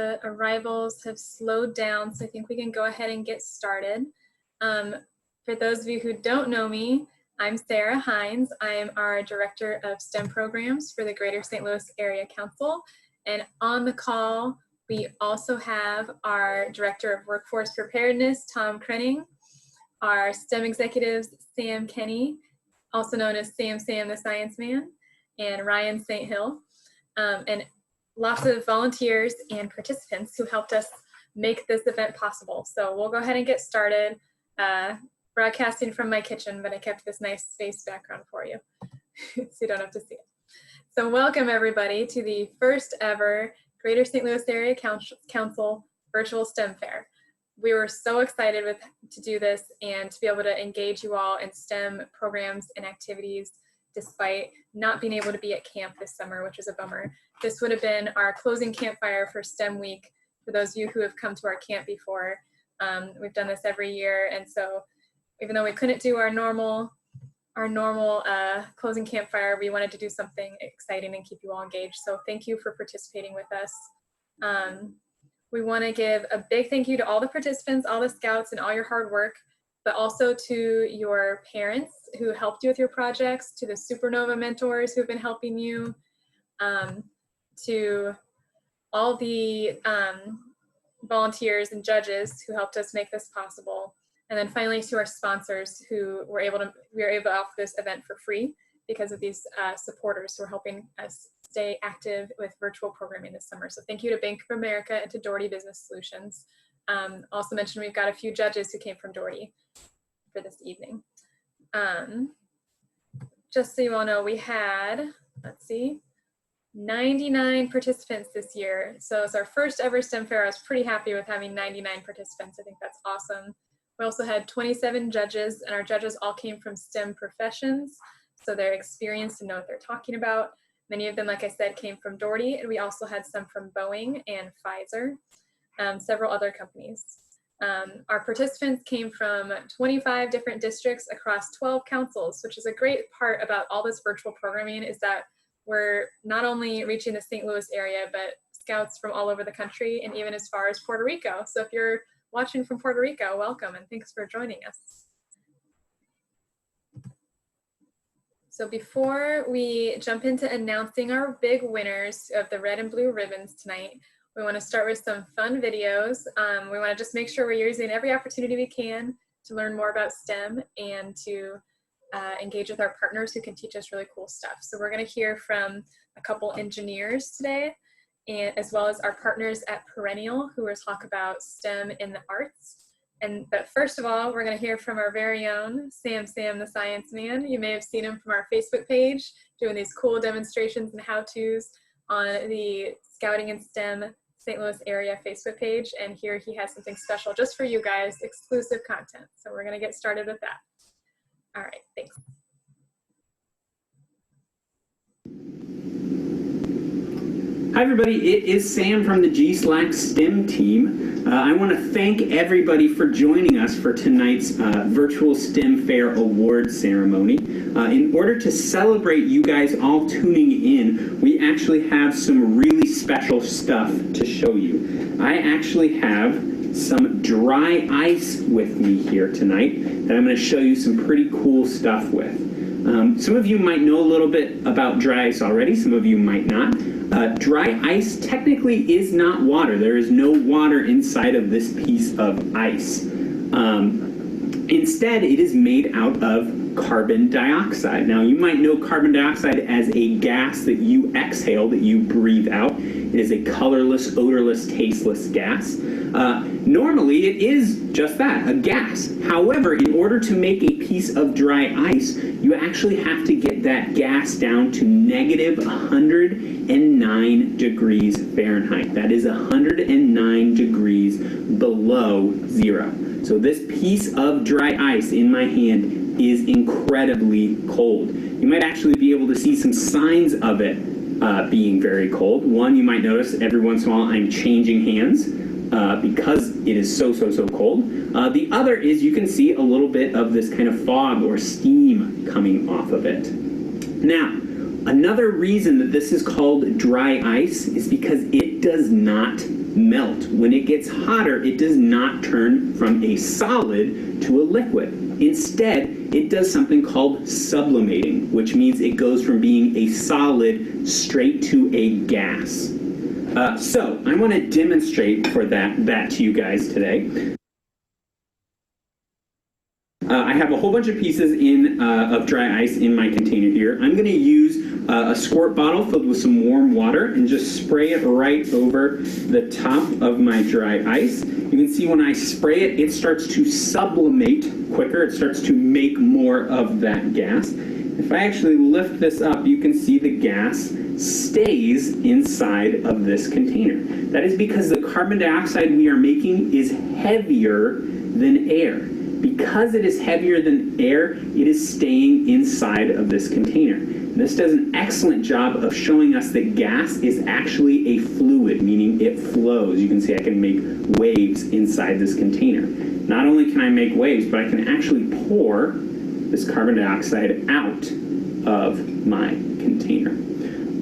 The arrivals have slowed down, so I think we can go ahead and get started. For those of you who don't know me, I'm Sarah Hines. I am our Director of STEM Programs for the Greater St. Louis Area Council. And on the call, we also have our Director of Workforce Preparedness, Tom Krenning, our STEM executives, Sam Kenny, also known as Sam the Science Man, and Ryan St. Hill, and lots of volunteers and participants who helped us make this event possible. So we'll go ahead and get started. Broadcasting from my kitchen, but I kept this nice space background for you so you don't have to see it. So welcome everybody to the first ever Greater St. Louis Area Council Virtual STEM Fair. We were so excited to do this and to be able to engage you all in STEM programs and activities despite not being able to be at camp this summer, which is a bummer. This would have been our closing campfire for STEM week for those of you who have come to our camp before. We've done this every year, and so even though we couldn't do our normal closing campfire, we wanted to do something exciting and keep you all engaged. So thank you for participating with us. We want to give a big thank you to all the participants, all the scouts, and all your hard work, but also to your parents who helped you with your projects, to the Supernova mentors who have been helping you, to all the volunteers and judges who helped us make this possible. And then finally to our sponsors who we were able to offer this event for free because of these supporters who are helping us stay active with virtual programming this summer. So thank you to Bank of America and to Doherty Business Solutions. Also mentioned we've got a few judges who came from Doherty for this evening. Just so you all know, we had, let's see, 99 participants this year. So it's our first ever STEM fair. I was pretty happy with having 99 participants. I think that's awesome. We also had 27 judges, and our judges all came from STEM professions, so they're experienced and know what they're talking about. Many of them, like I said, came from Doherty, and we also had some from Boeing and Pfizer, several other companies. Our participants came from 25 different districts across 12 councils, which is a great part about all this virtual programming, is that we're not only reaching the St. Louis area, but scouts from all over the country and even as far as Puerto Rico. So if you're watching from Puerto Rico, welcome and thanks for joining us. So before we jump into announcing our big winners of the red and blue ribbons tonight, we want to start with some fun videos. We want to just make sure we're using every opportunity we can to learn more about STEM and to engage with our partners who can teach us really cool stuff. So we're going to hear from a couple engineers today, and as well as our partners at Perennial, who will talk about STEM in the arts. But first of all, we're going to hear from our very own Sam the Science Man. You may have seen him from our Facebook page doing these cool demonstrations and how-tos on the Scouting and STEM St. Louis area Facebook page. And here he has something special just for you guys, exclusive content. So we're going to get started with that. All right, thanks. Hi everybody, it is Sam from the GSLAC STEM team. I want to thank everybody for joining us for tonight's virtual STEM Fair award ceremony. In order to celebrate you guys all tuning in, we actually have some really special stuff to show you. I actually have some dry ice with me here tonight that I'm going to show you some pretty cool stuff with. Some of you might know a little bit about dry ice already, some of you might not. Dry ice technically is not water. There is no water inside of this piece of ice. Instead, it is made out of carbon dioxide. Now, you might know carbon dioxide as a gas that you exhale, that you breathe out. It is a colorless, odorless, tasteless gas. Normally, it is just that, a gas. However, in order to make a piece of dry ice, you actually have to get that gas down to negative 109 degrees Fahrenheit. That is 109 degrees below zero. So this piece of dry ice in my hand is incredibly cold. You might actually be able to see some signs of it being very cold. One, you might notice every once in a while I'm changing hands because it is so cold. The other is you can see a little bit of this kind of fog or steam coming off of it. Now, another reason that this is called dry ice is because it does not melt. When it gets hotter, it does not turn from a solid to a liquid. Instead, it does something called sublimating, which means it goes from being a solid straight to a gas. So I want to demonstrate for that to you guys today. I have a whole bunch of pieces of dry ice in my container here. I'm going to use a squirt bottle filled with some warm water and just spray it right over the top of my dry ice. You can see when I spray it, it starts to sublimate quicker. It starts to make more of that gas. If I actually lift this up, you can see the gas stays inside of this container. That is because the carbon dioxide we are making is heavier than air. Because it is heavier than air, it is staying inside of this container. This does an excellent job of showing us that gas is actually a fluid, meaning it flows. You can see I can make waves inside this container. Not only can I make waves, but I can actually pour this carbon dioxide out of my container.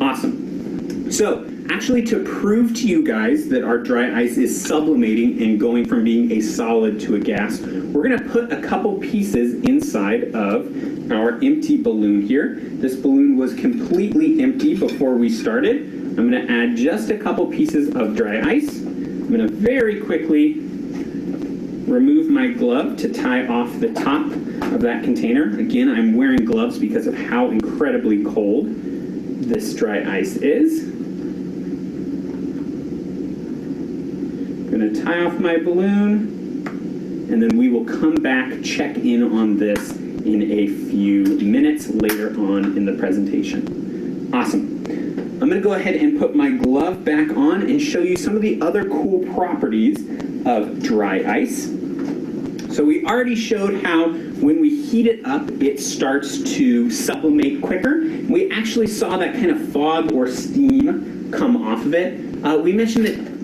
Awesome. So, actually, to prove to you guys that our dry ice is sublimating and going from being a solid to a gas, we're going to put a couple pieces inside of our empty balloon here. This balloon was completely empty before we started. I'm going to add just a couple pieces of dry ice. I'm going to very quickly remove my glove to tie off the top of that container. Again, I'm wearing gloves because of how incredibly cold this dry ice is. Going to tie off my balloon, and then we will come back, check in on this in a few minutes later on in the presentation. Awesome. I'm going to go ahead and put my glove back on and show you some of the other cool properties of dry ice. So we already showed how when we heat it up, it starts to sublimate quicker. We actually saw that kind of fog or steam come off of it. We mentioned that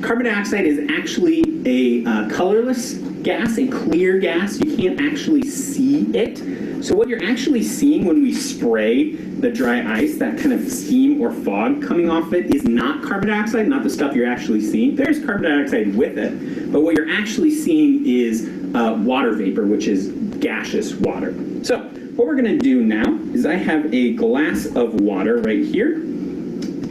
carbon dioxide is actually a colorless gas, a clear gas. You can't actually see it. So what you're actually seeing when we spray the dry ice, that kind of steam or fog coming off it, is not carbon dioxide, not the stuff you're actually seeing. There's carbon dioxide with it, but what you're actually seeing is water vapor, which is gaseous water. So what we're going to do now is I have a glass of water right here.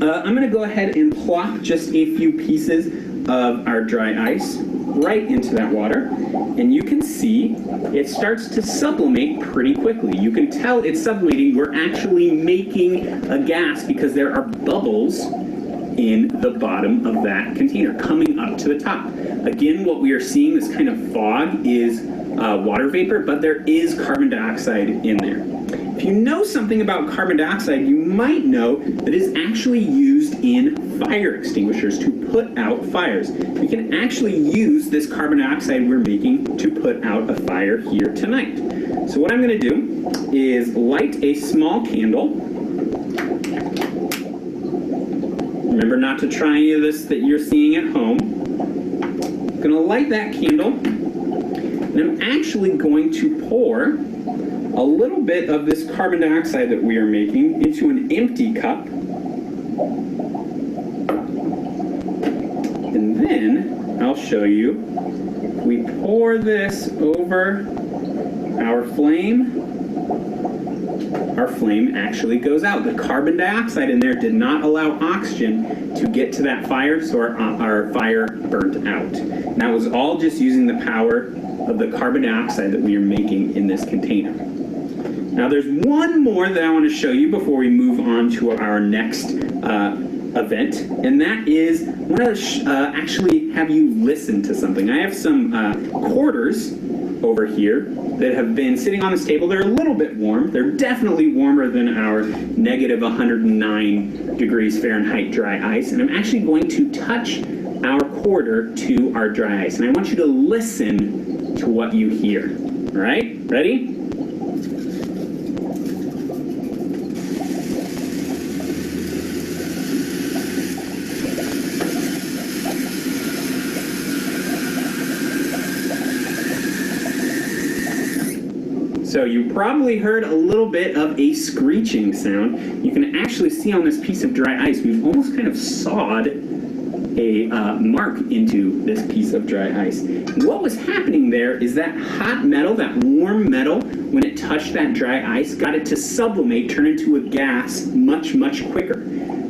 I'm going to go ahead and plop just a few pieces of our dry ice right into that water, and you can see it starts to sublimate pretty quickly. You can tell it's sublimating. We're actually making a gas because there are bubbles in the bottom of that container coming up to the top. Again, what we are seeing, this kind of fog, is water vapor, but there is carbon dioxide in there. If you know something about carbon dioxide, you might know that it is actually used in fire extinguishers to put out fires. We can actually use this carbon dioxide we're making to put out a fire here tonight. So what I'm going to do is light a small candle. Remember not to try any of this that you're seeing at home. I'm going to light that candle, and I'm actually going to pour a little bit of this carbon dioxide that we are making into an empty cup. And then I'll show you, we pour this over our flame actually goes out. The carbon dioxide in there did not allow oxygen to get to that fire, so our fire burnt out. And that was all just using the power of the carbon dioxide that we are making in this container. Now there's one more that I want to show you before we move on to our next event, and that is I want to actually have you listen to something. I have some quarters over here that have been sitting on this table. They're a little bit warm. They're definitely warmer than our negative 109 degrees Fahrenheit dry ice, and I'm actually going to touch our quarter to our dry ice, and I want you to listen to what you hear. All right, ready? So you probably heard a little bit of a screeching sound. You can actually see on this piece of dry ice, we've almost kind of sawed a mark into this piece of dry ice. And what was happening there is that hot metal, that warm metal, when it touched that dry ice, got it to sublimate, turn into a gas much, much quicker.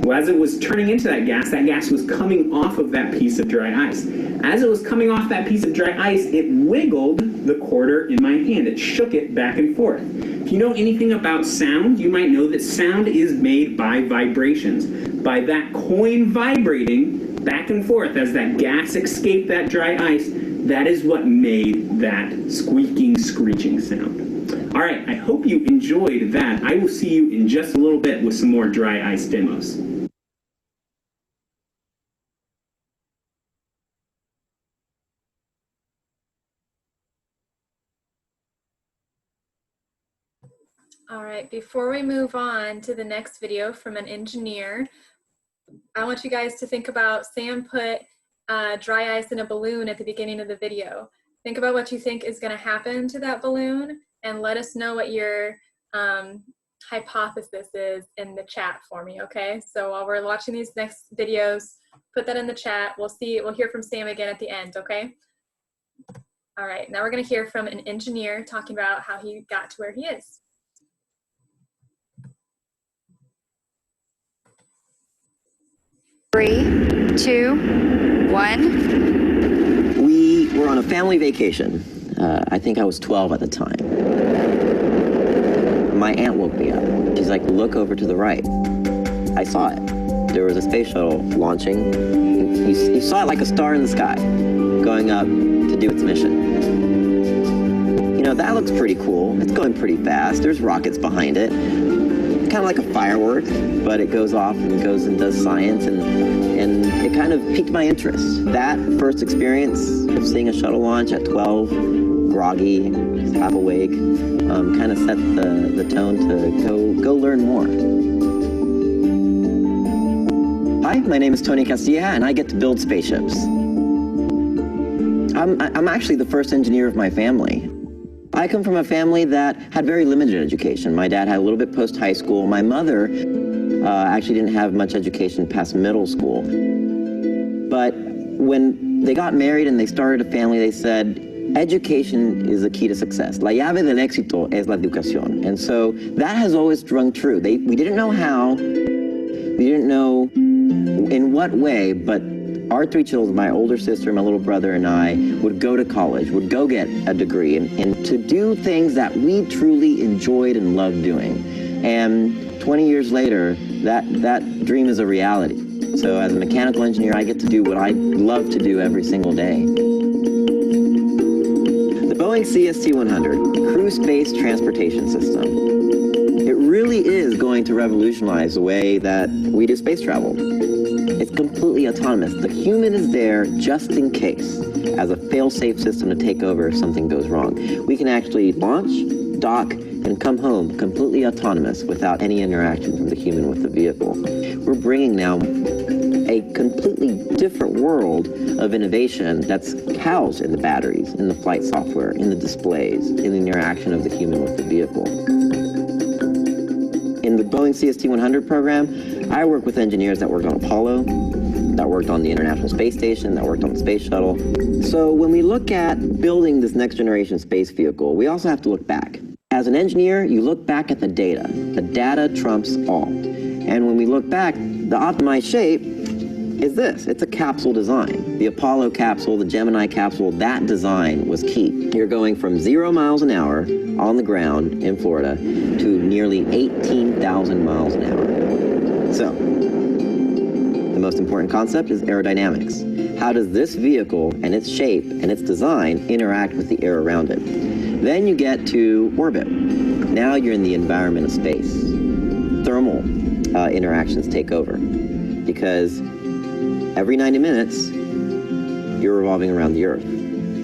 Well, as it was turning into that gas was coming off of that piece of dry ice. As it was coming off that piece of dry ice, it wiggled the quarter in my hand. It shook it back and forth. If you know anything about sound, you might know that sound is made by vibrations. By that coin vibrating back and forth as that gas escaped that dry ice, that is what made that squeaking, screeching sound. All right, I hope you enjoyed that. I will see you in just a little bit with some more dry ice demos. All right, before we move on to the next video from an engineer, I want you guys to think about Sam put dry ice in a balloon at the beginning of the video. Think about what you think is going to happen to that balloon and let us know what your hypothesis is in the chat for me, okay? So while we're watching these next videos, put that in the chat. We'll hear from Sam again at the end, okay? All right, now we're going to hear from an engineer talking about how he got to where he is. 3, 2, 1. We were on a family vacation. I think I was 12 at the time. My aunt woke me up. She's like, look over to the right. I saw it. There was a space shuttle launching. You saw it like a star in the sky, going up to do its mission. You know, that looks pretty cool. It's going pretty fast. There's rockets behind it. Kind of like a firework, but it goes off and goes and does science, and it kind of piqued my interest. That first experience of seeing a shuttle launch at 12, groggy, half awake, kind of set the tone to go learn more. Hi, my name is Tony Castillo, and I get to build spaceships. I'm actually the first engineer of my family. I come from a family that had very limited education. My dad had a little bit post-high school. My mother actually didn't have much education past middle school. But when they got married and they started a family, they said, education is the key to success. La llave del éxito es la educación. And so that has always rung true. We didn't know how, we didn't know in what way, but our 3 children, my older sister, my little brother, and I, would go to college, would go get a degree, and to do things that we truly enjoyed and loved doing. And 20 years later, that dream is a reality. So as a mechanical engineer, I get to do what I love to do every single day. The Boeing CST-100, Crew Space Transportation System. It really is going to revolutionize the way that we do space travel. It's completely autonomous. The human is there just in case, as a fail-safe system to take over if something goes wrong. We can actually launch, dock, and come home completely autonomous without any interaction from the human with the vehicle. We're bringing now a completely different world of innovation that's housed in the batteries, in the flight software, in the displays, in the interaction of the human with the vehicle. In the Boeing CST-100 program, I work with engineers that worked on Apollo, that worked on the International Space Station, that worked on the Space Shuttle. So when we look at building this next generation space vehicle, we also have to look back. As an engineer, you look back at the data. The data trumps all. And when we look back, the optimized shape is this. It's a capsule design. The Apollo capsule, the Gemini capsule, that design was key. You're going from 0 miles an hour on the ground in Florida to nearly 18,000 miles an hour. So, the most important concept is aerodynamics. How does this vehicle and its shape and its design interact with the air around it? Then you get to orbit. Now you're in the environment of space. Thermal interactions take over because every 90 minutes, you're revolving around the Earth.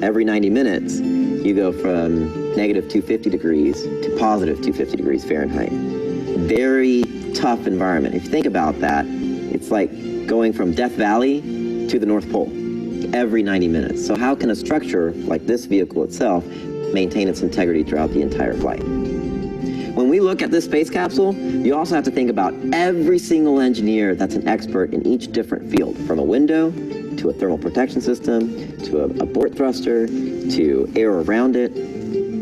Every 90 minutes, you go from negative 250 degrees to positive 250 degrees Fahrenheit. Very tough environment. If you think about that, it's like going from Death Valley to the North Pole every 90 minutes. So how can a structure like this vehicle itself maintain its integrity throughout the entire flight? When when we look at this space capsule, you also have to think about every single engineer that's an expert in each different field, from a window to a thermal protection system, to a port thruster, to air around it.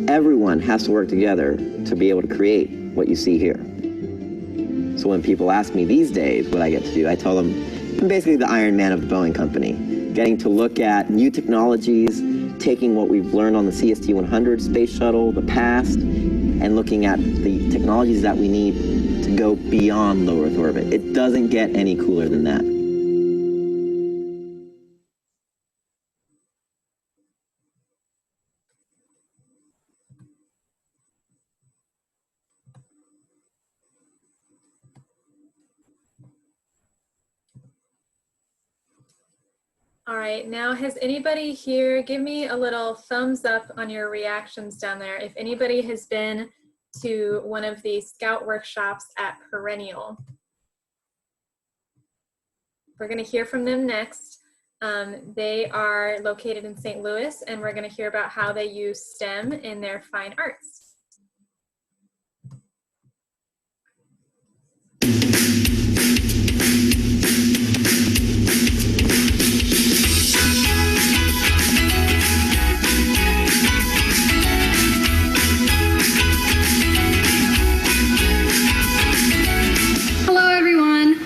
Everyone has to work together to be able to create what you see here. So when people ask me these days what I get to do, I tell them I'm basically the Iron Man of the Boeing company, getting to look at new technologies, taking what we've learned on the CST-100 space shuttle, the past, and looking at the technologies that we need to go beyond low Earth orbit. It doesn't get any cooler than that. All right, now has anybody here, give me a little thumbs up on your reactions down there if anybody has been to one of the Scout workshops at Perennial. We're going to hear from them next. They are located in St. Louis, and we're going to hear about how they use STEM in their fine arts.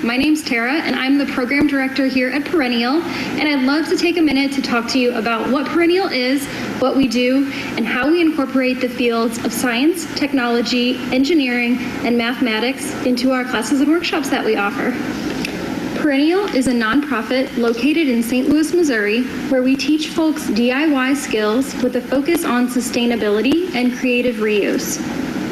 My name's Tara, and I'm the program director here at Perennial, and I'd love to take a minute to talk to you about what Perennial is, what we do, and how we incorporate the fields of science, technology, engineering, and mathematics into our classes and workshops that we offer. Perennial is a nonprofit located in St. Louis, Missouri, where we teach folks DIY skills with a focus on sustainability and creative reuse.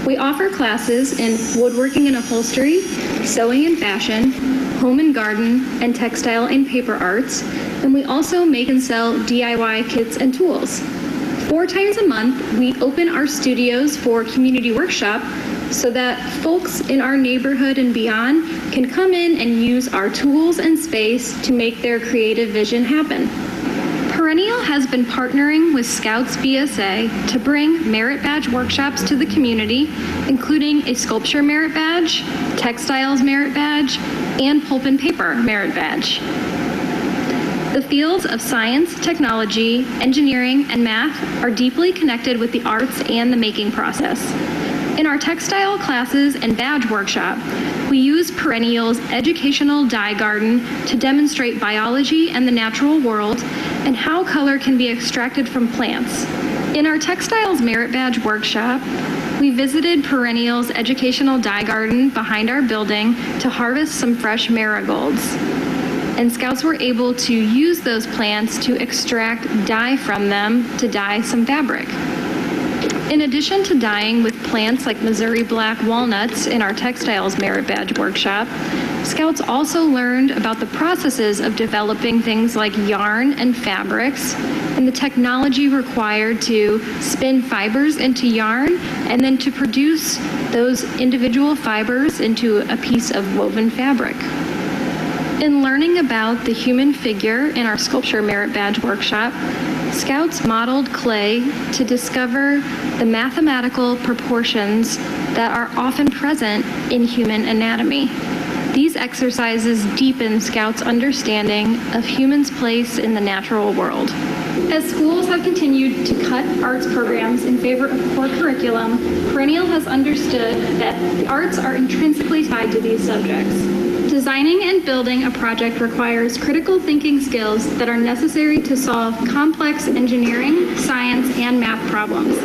We offer classes in woodworking and upholstery, sewing and fashion, home and garden, and textile and paper arts, and we also make and sell DIY kits and tools. 4 times a month, we open our studios for community workshop so that folks in our neighborhood and beyond can come in and use our tools and space to make their creative vision happen. Perennial has been partnering with Scouts BSA to bring merit badge workshops to the community, including a sculpture merit badge, textiles merit badge, and pulp and paper merit badge. The fields of science, technology, engineering, and math are deeply connected with the arts and the making process. In our textile classes and badge workshop, we use Perennial's educational dye garden to demonstrate biology and the natural world and how color can be extracted from plants. In our textiles merit badge workshop, we visited Perennial's educational dye garden behind our building to harvest some fresh marigolds. And Scouts were able to use those plants to extract dye from them to dye some fabric. In addition to dyeing with plants like Missouri black walnuts in our textiles merit badge workshop, Scouts also learned about the processes of developing things like yarn and fabrics and the technology required to spin fibers into yarn and then to produce those individual fibers into a piece of woven fabric. In learning about the human figure in our sculpture merit badge workshop, Scouts modeled clay to discover the mathematical proportions that are often present in human anatomy. These exercises deepen Scouts' understanding of humans' place in the natural world. As schools have continued to cut arts programs in favor of core curriculum, Perennial has understood that the arts are intrinsically tied to these subjects. Designing and building a project requires critical thinking skills that are necessary to solve complex engineering, science, and math problems.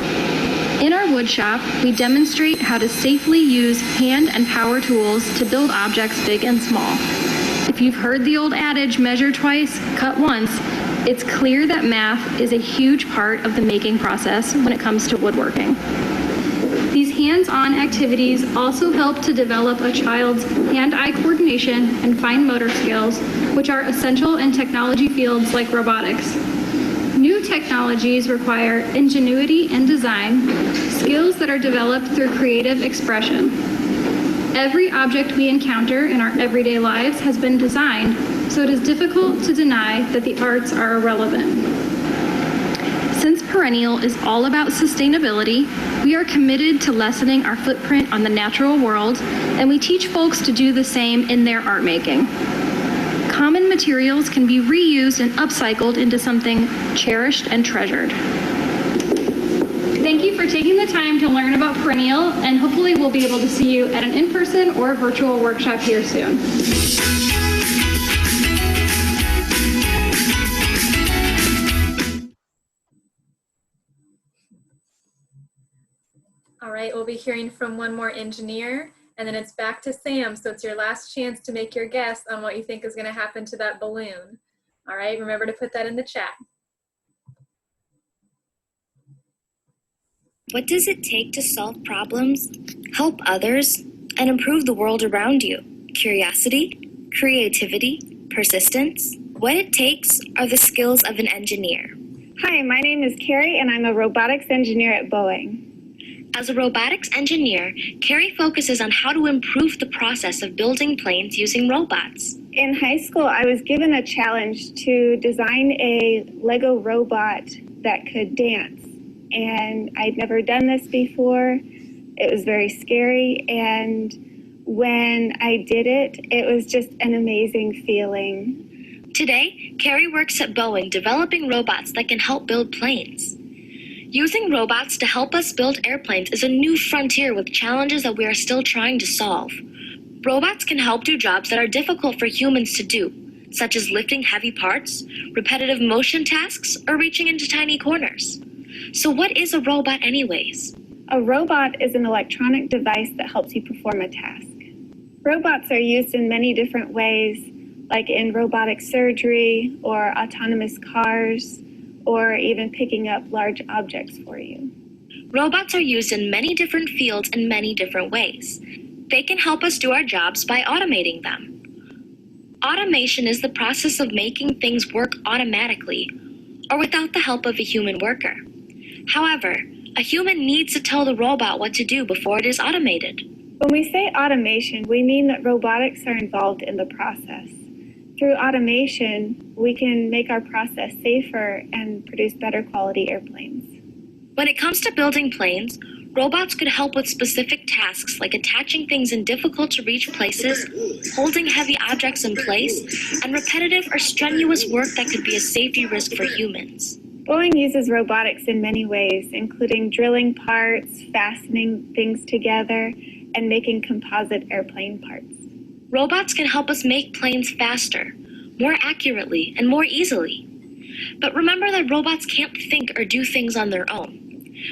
In our woodshop, we demonstrate how to safely use hand and power tools to build objects big and small. If you've heard the old adage, measure twice, cut once, it's clear that math is a huge part of the making process when it comes to woodworking. These hands-on activities also help to develop a child's hand-eye coordination and fine motor skills, which are essential in technology fields like robotics. New technologies require ingenuity and design, skills that are developed through creative expression. Every object we encounter in our everyday lives has been designed, so it is difficult to deny that the arts are irrelevant. Since Perennial is all about sustainability. We are committed to lessening our footprint on the natural world, and we teach folks to do the same in their art making. Common materials can be reused and upcycled into something cherished and treasured. Thank you for taking the time to learn about Perennial, and hopefully we'll be able to see you at an in-person or virtual workshop here soon. All right, we'll be hearing from one more engineer, and then it's back to Sam. So it's your last chance to make your guess on what you think is going to happen to that balloon. All right, remember to put that in the chat. What does it take to solve problems, help others, and improve the world around you? Curiosity, creativity, persistence? What it takes are the skills of an engineer. Hi, my name is Kerry, and I'm a robotics engineer at Boeing. As a robotics engineer, Kerry focuses on how to improve the process of building planes using robots. In high school, I was given a challenge to design a Lego robot that could dance. And I'd never done this before. It was very scary. And when I did it, it was just an amazing feeling. Today, Kerry works at Boeing developing robots that can help build planes. Using robots to help us build airplanes is a new frontier with challenges that we are still trying to solve. Robots can help do jobs that are difficult for humans to do, such as lifting heavy parts, repetitive motion tasks, or reaching into tiny corners. So what is a robot anyways? A robot is an electronic device that helps you perform a task. Robots are used in many different ways, like in robotic surgery or autonomous cars, or even picking up large objects for you. Robots are used in many different fields in many different ways. They can help us do our jobs by automating them. Automation is the process of making things work automatically or without the help of a human worker. However, a human needs to tell the robot what to do before it is automated. When we say automation, we mean that robotics are involved in the process. Through automation, we can make our process safer and produce better quality airplanes. When it comes to building planes, robots could help with specific tasks like attaching things in difficult to reach places, holding heavy objects in place, and repetitive or strenuous work that could be a safety risk for humans. Boeing uses robotics in many ways, including drilling parts, fastening things together, and making composite airplane parts. Robots can help us make planes faster, more accurately, and more easily. But remember that robots can't think or do things on their own.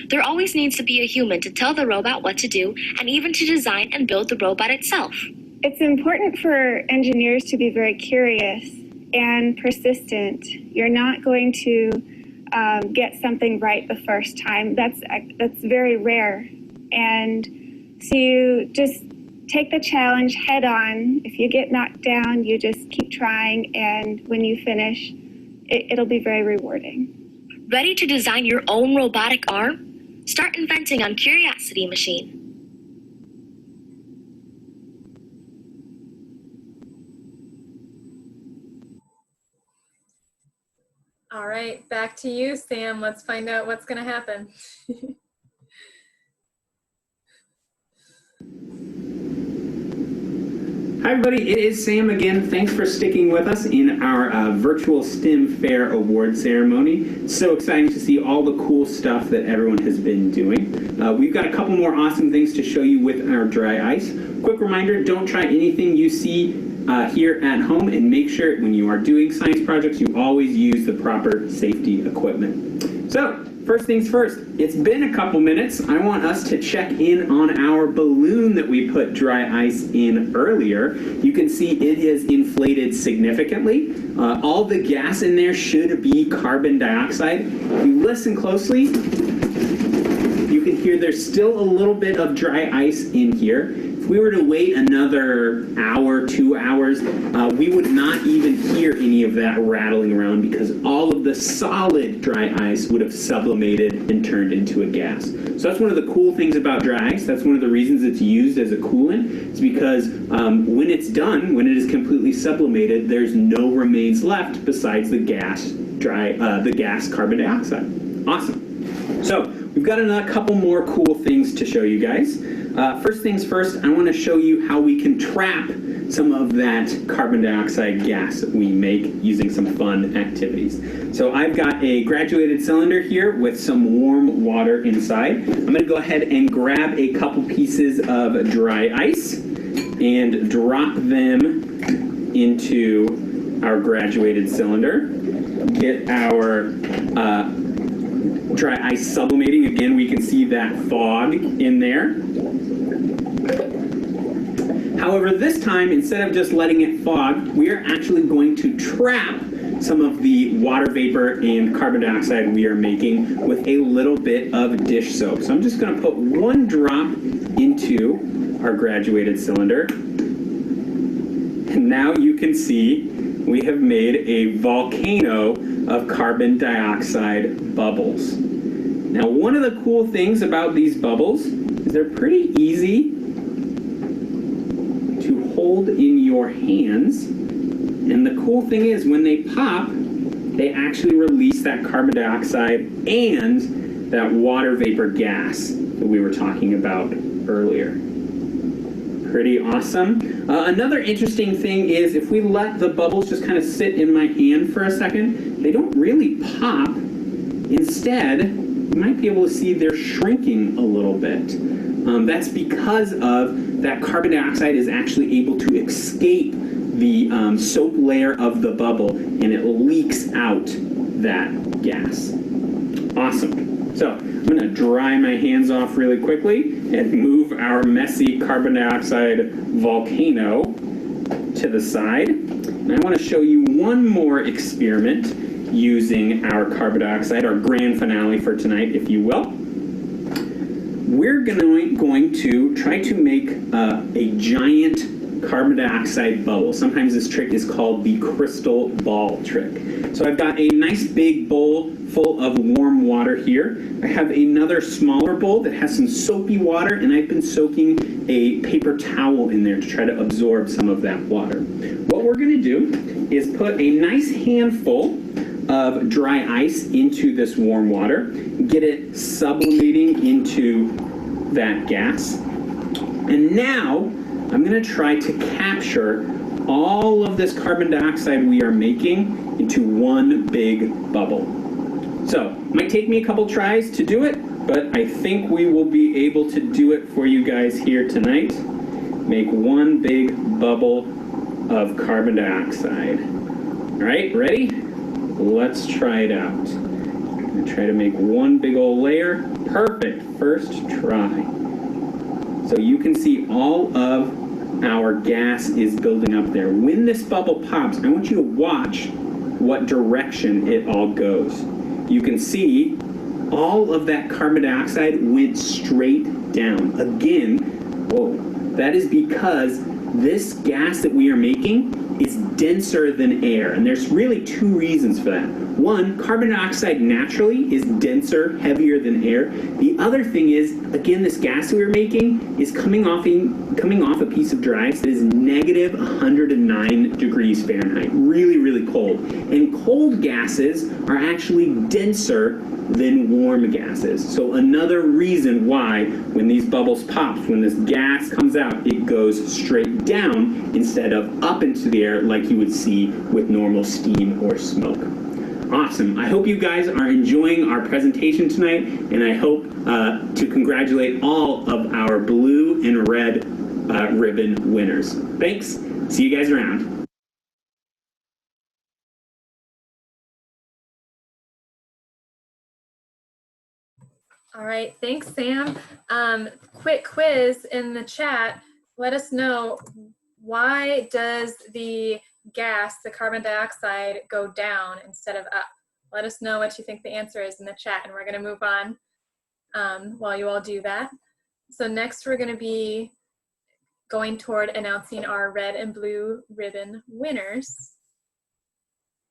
There always needs to be a human to tell the robot what to do and even to design and build the robot itself. It's important for engineers to be very curious and persistent. You're not going to get something right the first time. That's very rare. And so you just take the challenge head on. If you get knocked down, you just keep trying, and when you finish, it'll be very rewarding. Ready to design your own robotic arm? Start inventing on Curiosity Machine. All right, back to you, Sam. Let's find out what's going to happen. Hi everybody, it is Sam again. Thanks for sticking with us in our virtual STEM Fair award ceremony. So exciting to see all the cool stuff that everyone has been doing. We've got a couple more awesome things to show you with our dry ice. Quick reminder, don't try anything you see here at home, and make sure when you are doing science projects you always use the proper safety equipment. So, first things first, it's been a couple minutes. I want us to check in on our balloon that we put dry ice in earlier. You can see it is inflated significantly. All the gas in there should be carbon dioxide. If you listen closely, you can hear there's still a little bit of dry ice in here. If we were to wait another hour, 2 hours, we would not even hear any of that rattling around because all of the solid dry ice would have sublimated and turned into a gas. So that's one of the cool things about dry ice. That's one of the reasons it's used as a coolant. It's because when it's done, when it is completely sublimated, there's no remains left besides the gas carbon dioxide. Awesome. So we've got a couple more cool things to show you guys. First things first, I want to show you how we can trap some of that carbon dioxide gas that we make using some fun activities. So I've got a graduated cylinder here with some warm water inside. I'm going to go ahead and grab a couple pieces of dry ice and drop them into our graduated cylinder. Get our dry ice sublimating. Again, we can see that fog in there. However, this time, instead of just letting it fog, we are actually going to trap some of the water vapor and carbon dioxide we are making with a little bit of dish soap. So I'm just going to put one drop into our graduated cylinder. And now you can see we have made a volcano of carbon dioxide bubbles. Now, one of the cool things about these bubbles is they're pretty easy to hold in your hands. And the cool thing is when they pop, they actually release that carbon dioxide and that water vapor gas that we were talking about earlier. Pretty awesome. Another interesting thing is if we let the bubbles just kind of sit in my hand for a second, they don't really pop. Instead, you might be able to see they're shrinking a little bit. That's because of that carbon dioxide is actually able to escape the soap layer of the bubble and it leaks out that gas. Awesome. So I'm going to dry my hands off really quickly and move our messy carbon dioxide volcano to the side. And I want to show you one more experiment using our carbon dioxide, our grand finale for tonight, if you will. We're going to try to make a giant carbon dioxide bubble. Sometimes this trick is called the crystal ball trick. So I've got a nice big bowl full of warm water here. I have another smaller bowl that has some soapy water, and I've been soaking a paper towel in there to try to absorb some of that water. What we're going to do is put a nice handful of dry ice into this warm water, get it sublimating into that gas, and now I'm going to try to capture all of this carbon dioxide we are making into one big bubble. So, it might take me a couple tries to do it, but I think we will be able to do it for you guys here tonight. Make one big bubble of carbon dioxide. All right, ready? Let's try it out. I'm going to try to make one big old layer. Perfect, first try. So you can see all of our gas is building up there. When this bubble pops, I want you to watch what direction it all goes. You can see all of that carbon dioxide went straight down. Again, whoa, that is because this gas that we are making is denser than air, and there's really two reasons for that. One, carbon dioxide naturally is denser, heavier than air. The other thing is, again, this gas that we're making is coming off a piece of dry ice that is negative 109 degrees Fahrenheit. Really, really cold. And cold gases are actually denser than warm gases. So another reason why when these bubbles pop, when this gas comes out, it goes straight down instead of up into the air like you would see with normal steam or smoke. Awesome. I hope you guys are enjoying our presentation tonight, and I hope to congratulate all of our blue and red ribbon winners. Thanks. See you guys around. All right, thanks, Sam. Quick quiz in the chat. Let us know, why does the gas, the carbon dioxide, go down instead of up? Let us know what you think the answer is in the chat, and we're going to move on while you all do that. So next we're going to be going toward announcing our red and blue ribbon winners.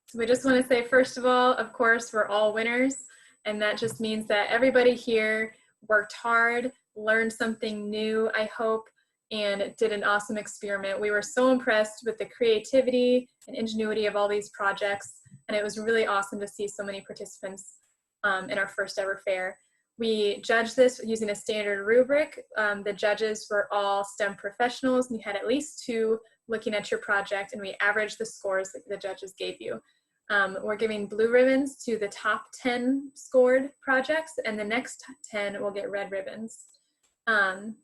So we just want to say, first of all, of course, we're all winners. And that just means that everybody here worked hard, learned something new, I hope, and did an awesome experiment. We were so impressed with the creativity and ingenuity of all these projects, and it was really awesome to see so many participants in our first ever fair. We judged this using a standard rubric. The judges were all STEM professionals, and you had at least 2 looking at your project, and we averaged the scores that the judges gave you. We're giving blue ribbons to the top 10 scored projects, and the next 10 will get red ribbons. On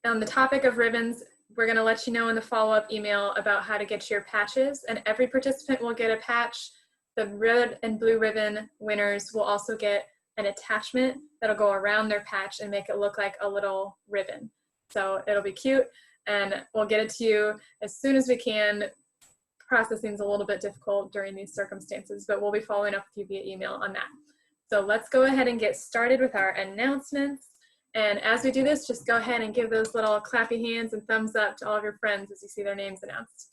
the topic of ribbons, we're going to let you know in the follow-up email about how to get your patches, and every participant will get a patch. The red and blue ribbon winners will also get an attachment that'll go around their patch and make it look like a little ribbon. So it'll be cute, and we'll get it to you as soon as we can. Processing is a little bit difficult during these circumstances, but we'll be following up with you via email on that. So let's go ahead and get started with our announcements. And as we do this, just go ahead and give those little clappy hands and thumbs up to all of your friends as you see their names announced.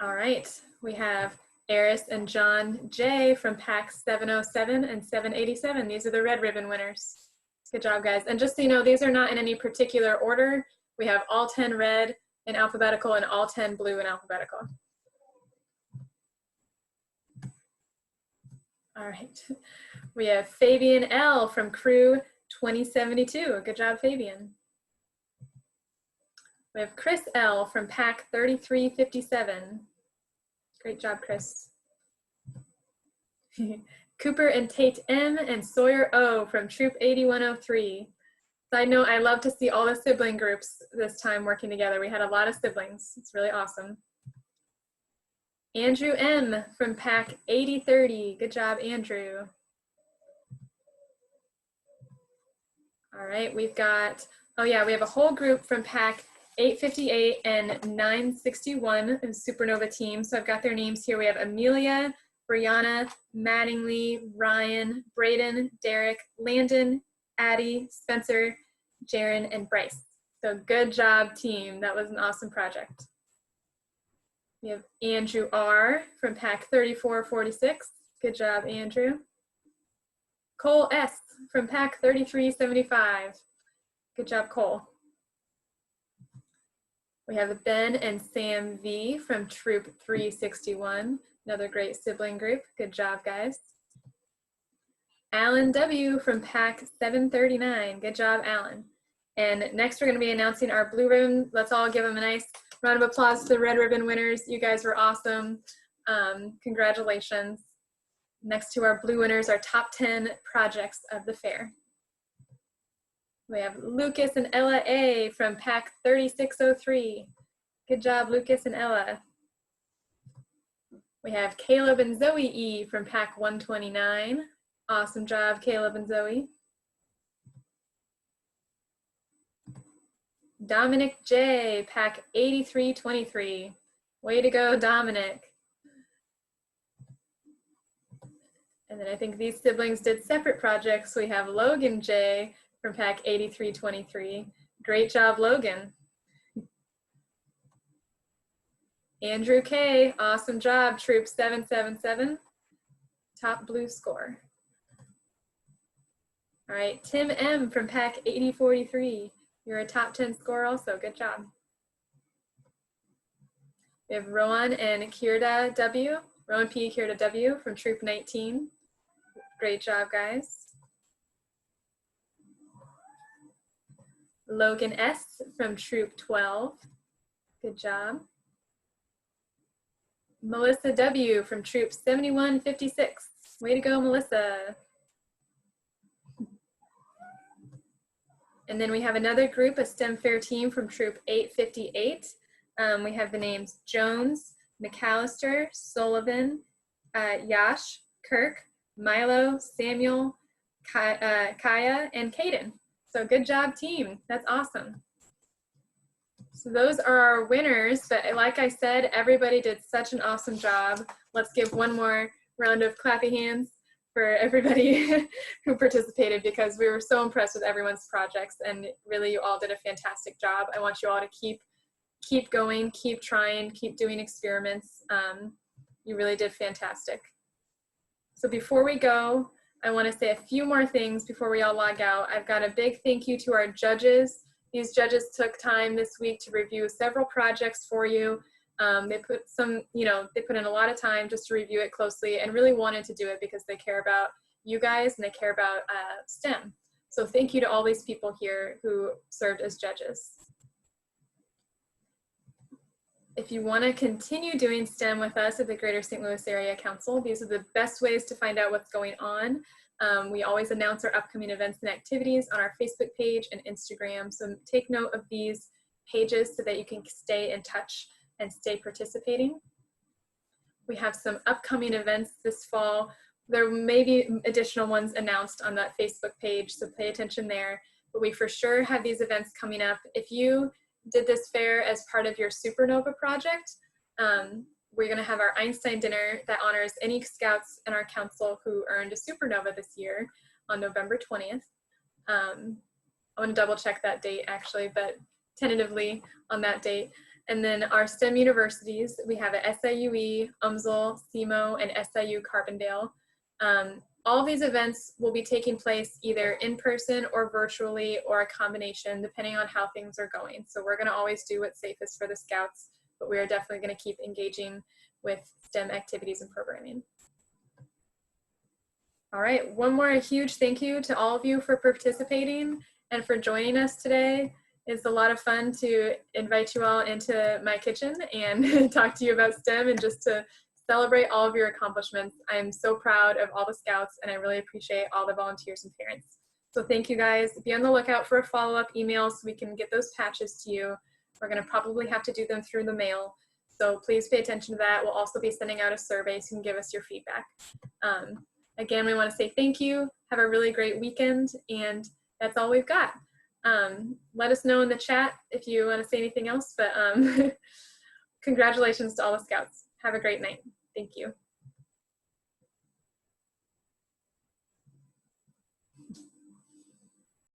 All right, we have Eris and John J. from Pack 707 and 787. These are the red ribbon winners. Good job, guys. And just so you know, these are not in any particular order. We have all 10 red in alphabetical and all 10 blue in alphabetical. All right. We have Fabian L. from Crew 2072. Good job, Fabian. We have Chris L. from Pack 3357. Great job, Chris. Cooper and Tate M. and Sawyer O. from Troop 8103. Side note, I love to see all the sibling groups this time working together. We had a lot of siblings. It's really awesome. Andrew M. from Pack 8030. Good job, Andrew. All right, we've got, oh yeah, we have a whole group from Pack 858 and 961 in Supernova team. So I've got their names here. We have Amelia, Brianna, Mattingly, Ryan, Braden, Derek, Landon, Addie, Spencer, Jaron, and Bryce. So good job, team. That was an awesome project. We have Andrew R. from Pack 3446. Good job, Andrew. Cole S. from Pack 3375. Good job, Cole. We have Ben and Sam V. from Troop 361. Another great sibling group. Good job, guys. Alan W. from Pack 739. Good job, Alan. And next we're going to be announcing our blue ribbon. Let's all give them a nice round of applause to the red ribbon winners. You guys were awesome. Congratulations. Next to our blue winners, our top 10 projects of the fair. We have Lucas and Ella A. from Pack 3603. Good job, Lucas and Ella. We have Caleb and Zoe E. from Pack 129. Awesome job, Caleb and Zoe. Dominic J. Pack 8323. Way to go, Dominic. And then I think these siblings did separate projects. We have Logan J. from Pack 8323. Great job, Logan. Andrew K. Awesome job, Troop 777. Top blue score. All right, Tim M. from Pack 8043. You're a top 10 score also. Good job. We have Rowan and Kirda W. Rowan P. Kirda W. from Troop 19. Great job, guys. Logan S. from Troop 12. Good job. Melissa W. from Troop 7156. Way to go, Melissa. And then we have another group, a STEM Fair team from Troop 858. We have the names Jones, McAllister, Sullivan, Yash, Kirk, Milo, Samuel, Kaya, and Caden. So good job, team. That's awesome. So those are our winners, but like I said, everybody did such an awesome job. Let's give one more round of clappy hands for everybody who participated, because we were so impressed with everyone's projects, and really you all did a fantastic job. I want you all to keep going, keep trying, keep doing experiments. You really did fantastic. So before we go, I want to say a few more things before we all log out. I've got a big thank you to our judges. These judges took time this week to review several projects for you. They put some, they put in a lot of time just to review it closely and really wanted to do it because they care about you guys and they care about STEM. So thank you to all these people here who served as judges. If you want to continue doing STEM with us at the Greater St. Louis Area Council, these are the best ways to find out what's going on. We always announce our upcoming events and activities on our Facebook page and Instagram. So take note of these pages so that you can stay in touch and stay participating. We have some upcoming events this fall. There may be additional ones announced on that Facebook page, so pay attention there. But we for sure have these events coming up. If you did this fair as part of your Supernova project, we're going to have our Einstein dinner that honors any scouts in our council who earned a Supernova this year on November 20th. I want to double check that date actually, but tentatively on that date. And then our STEM universities, we have at SIUE, UMSL, SEMO, and SIU Carbondale. All these events will be taking place either in person or virtually or a combination depending on how things are going. So we're going to always do what's safest for the scouts, but we are definitely going to keep engaging with STEM activities and programming. All right, one more huge thank you to all of you for participating and for joining us today. It's a lot of fun to invite you all into my kitchen and talk to you about STEM and just to celebrate all of your accomplishments. I'm so proud of all the scouts and I really appreciate all the volunteers and parents. So thank you guys. Be on the lookout for a follow-up email so we can get those patches to you. We're gonna probably have to do them through the mail. So please pay attention to that. We'll also be sending out a survey so you can give us your feedback. Again, we wanna say thank you. Have a really great weekend and that's all we've got. Let us know in the chat if you wanna say anything else, but congratulations to all the scouts. Have a great night. Thank you.